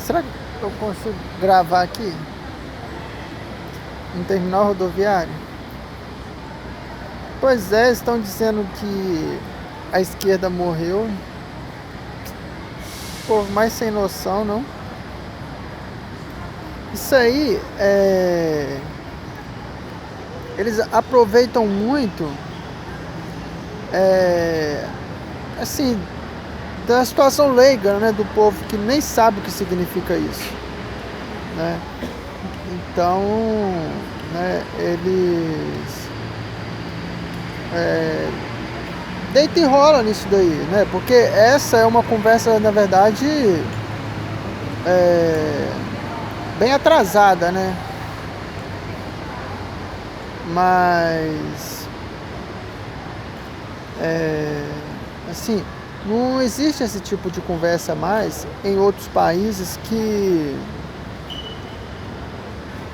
Será que eu consigo gravar aqui? No terminal rodoviário? Pois é, estão dizendo que a esquerda morreu. Povo mais sem noção, não? Isso aí eles aproveitam muito, assim, da situação leiga, né, do povo que nem sabe o que significa isso, né? Então, né, eles deita e rola nisso daí, né? Porque essa é uma conversa, na verdade, bem atrasada, né? Mas assim, não existe esse tipo de conversa mais em outros países que,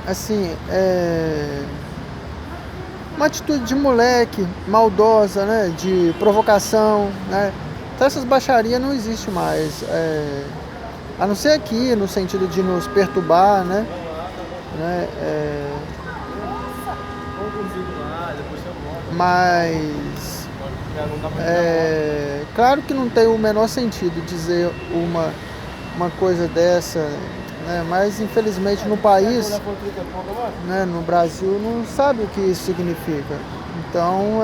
assim, uma atitude de moleque, maldosa, né? De provocação, né? Então essas baixarias não existe mais. A não ser aqui, no sentido de nos perturbar, né? Mas claro que não tem o menor sentido dizer uma coisa dessa, né? Mas infelizmente no país, né, no Brasil, não sabe o que isso significa. Então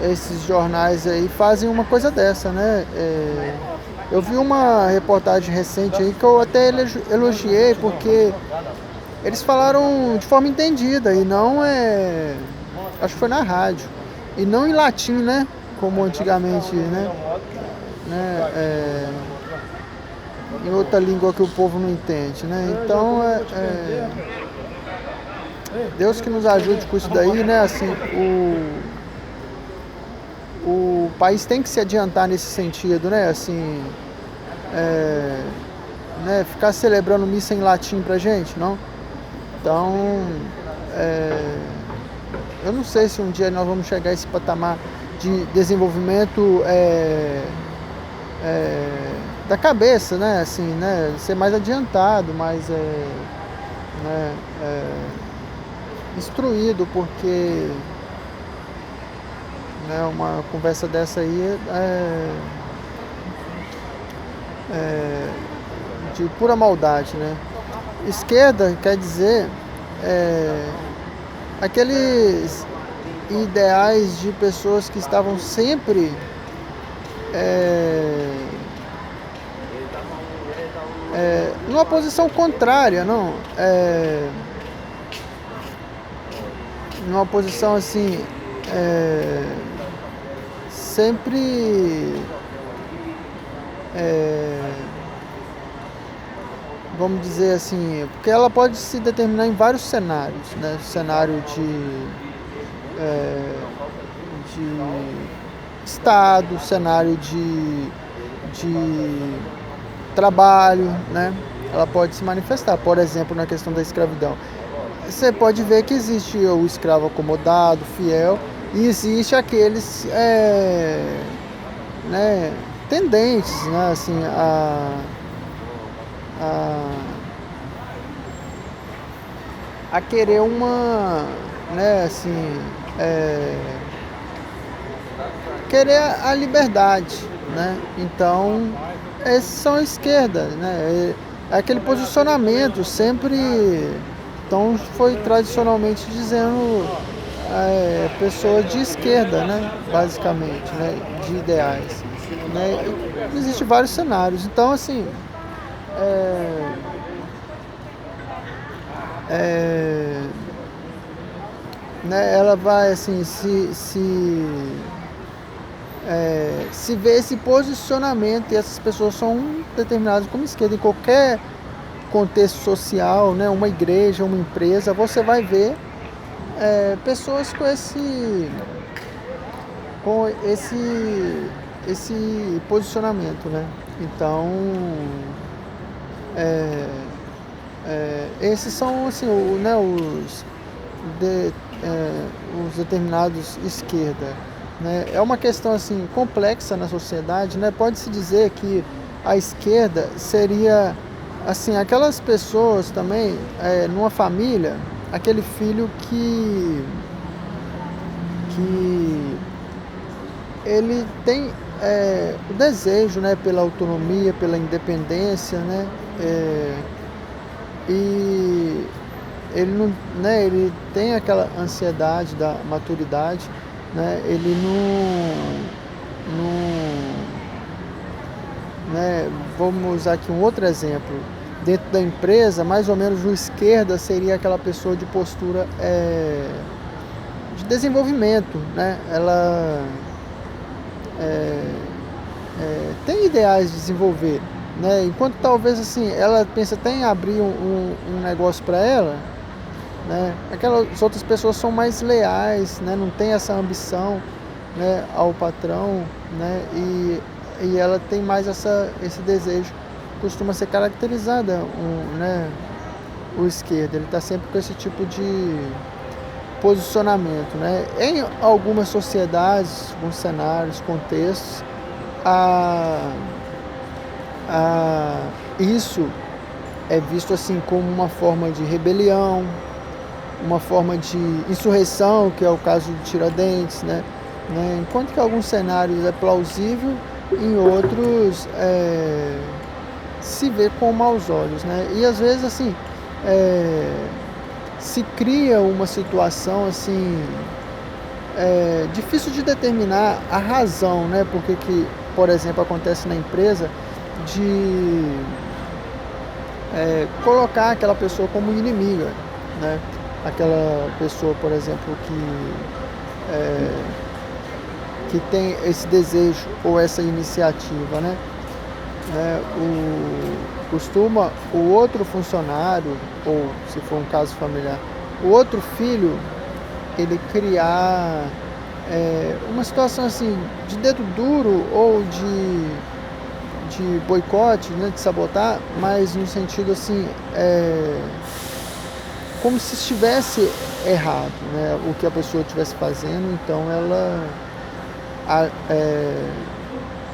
esses jornais aí fazem uma coisa dessa, né? Eu vi uma reportagem recente aí que eu até elogiei, porque eles falaram de forma entendida e não acho que foi na rádio, e não em latim, né? Como antigamente, né? Em outra língua que o povo não entende, né? Então Deus que nos ajude com isso daí, né? Assim, o país tem que se adiantar nesse sentido, né? Assim, né? Ficar celebrando missa em latim pra gente, não? Então, eu não sei se um dia nós vamos chegar a esse patamar de desenvolvimento da cabeça, né? Assim, né? Ser mais adiantado, mais né? Instruído, porque, né, uma conversa dessa aí de pura maldade, né? Esquerda quer dizer aqueles ideais de pessoas que estavam sempre numa posição contrária, não? Numa posição assim, sempre, vamos dizer assim, porque ela pode se determinar em vários cenários, né? Cenário de estado, cenário de trabalho, né? Ela pode se manifestar, por exemplo, na questão da escravidão. Você pode ver que existe o escravo acomodado, fiel, e existe aqueles né, tendentes, né, assim, a querer né, assim, querer a liberdade, né? Então, esses são a esquerda, né? É aquele posicionamento sempre. Então, foi tradicionalmente dizendo pessoa de esquerda, né? Basicamente, né? De ideais, né? E existem vários cenários. Então, assim, né? Ela vai assim se vê esse posicionamento, e essas pessoas são determinadas como esquerda em qualquer contexto social, né? Uma igreja, uma empresa, você vai ver pessoas com esse posicionamento, né? Então esses são assim, né, os os determinados esquerda, né? É uma questão assim complexa na sociedade, né? Pode-se dizer que a esquerda seria assim aquelas pessoas também numa família, aquele filho que ele tem o desejo, né, pela autonomia, pela independência, né, e ele não, né, ele tem aquela ansiedade da maturidade, né, ele né, vamos usar aqui um outro exemplo, dentro da empresa, mais ou menos o esquerda seria aquela pessoa de postura de desenvolvimento, né, ela tem ideais de desenvolver, né? Enquanto talvez assim ela pensa até em abrir um negócio para ela, né? Aquelas outras pessoas são mais leais, né? Não tem essa ambição, né, ao patrão, né? E ela tem mais esse desejo, costuma ser caracterizada, né? O esquerdo, ele está sempre com esse tipo de posicionamento, né? Em algumas sociedades, alguns cenários, contextos, isso é visto assim como uma forma de rebelião, uma forma de insurreição, que é o caso de Tiradentes, né? Enquanto que em alguns cenários é plausível, em outros se vê com maus olhos, né? E às vezes assim se cria uma situação assim difícil de determinar a razão, né? Porque que, por exemplo, acontece na empresa de colocar aquela pessoa como inimiga, né? Aquela pessoa, por exemplo, que tem esse desejo ou essa iniciativa, né? Costuma o outro funcionário, ou se for um caso familiar, o outro filho, ele criar uma situação assim de dedo duro ou de boicote, né, de sabotar, mas no sentido assim como se estivesse errado, né, o que a pessoa estivesse fazendo, então ela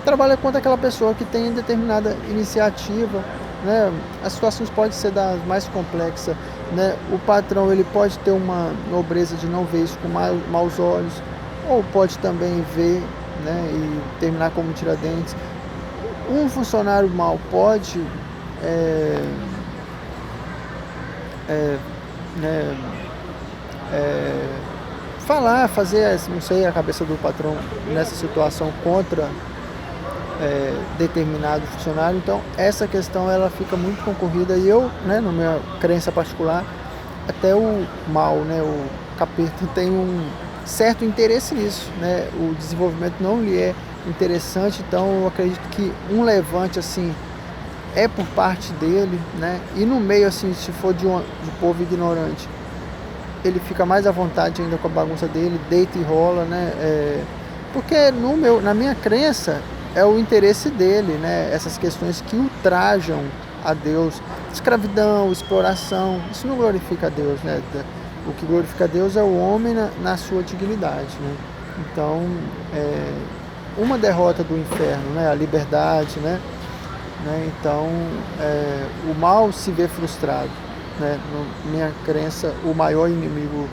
trabalha contra aquela pessoa que tem determinada iniciativa, né? As situações podem ser das mais complexas, né? O patrão ele pode ter uma nobreza de não ver isso com maus olhos, ou pode também ver, né, e terminar como Tiradentes. Um funcionário mau pode né, fazer, não sei, a cabeça do patrão nessa situação contra determinado funcionário. Então essa questão ela fica muito concorrida e eu, né, na minha crença particular, até o mal, né, o capeta tem um certo interesse nisso, né? O desenvolvimento não lhe é interessante, então eu acredito que um levante assim é por parte dele, né? E no meio assim, se for de povo ignorante, ele fica mais à vontade ainda com a bagunça dele, deita e rola, né? Porque na minha crença é o interesse dele, né? Essas questões que ultrajam a Deus, escravidão, exploração, isso não glorifica a Deus, né? O que glorifica a Deus é o homem na sua dignidade, né? Então, uma derrota do inferno, né? A liberdade, né? Então, o mal se vê frustrado, né? Na minha crença, o maior inimigo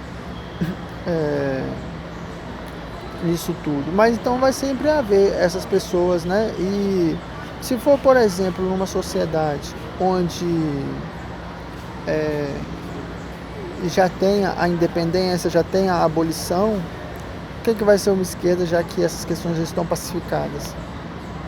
nisso tudo. Mas então vai sempre haver essas pessoas, né? E se for, por exemplo, numa sociedade onde já tenha a independência, já tenha a abolição, o que vai ser uma esquerda, já que essas questões já estão pacificadas,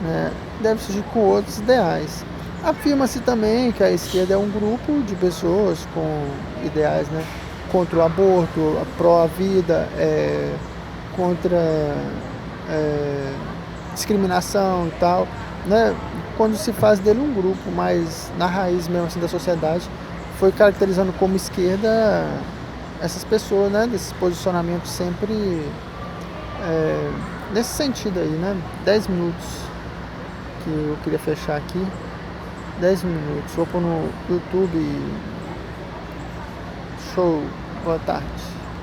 né? Deve surgir com outros ideais. Afirma-se também que a esquerda é um grupo de pessoas com ideais, né, contra o aborto, pró-vida, contra discriminação e tal, né? Quando se faz dele um grupo, mas na raiz mesmo assim da sociedade foi caracterizando como esquerda essas pessoas, né, desses posicionamentos sempre nesse sentido aí, né? 10 minutos que eu queria fechar aqui. 10 minutos. Vou pôr no YouTube. Show. Boa tarde.